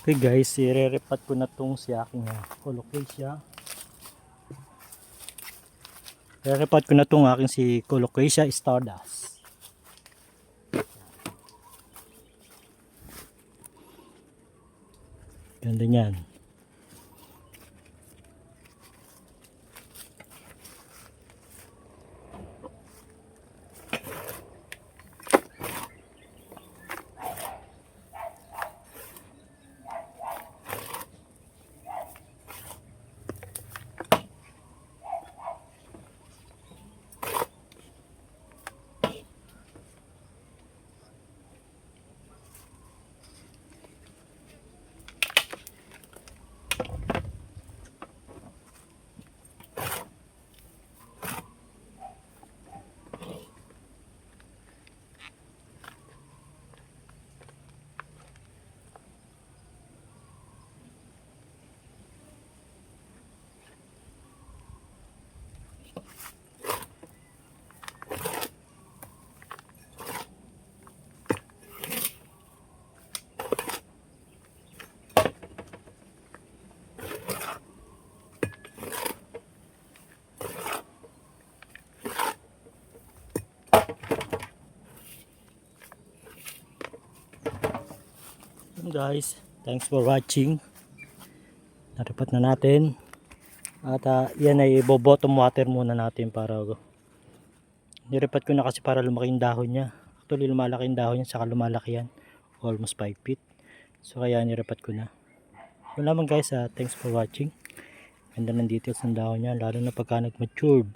Okay guys, i-repat ko na tong si aking Colocasia. I-repat ko na tong aking si Colocasia Stardust. Ganda niyan. Guys, thanks for watching. Naripat na natin at yan ay bottom water muna natin para niripat ko na kasi para lumaki yung dahon niya. Actually lumalaki yung dahon niya, saka lumalaki yan almost 5 feet, so kaya niripat ko na. Yun lamang guys, thanks for watching. Ganda ng details ng dahon niya, lalo na pagka nag-matured.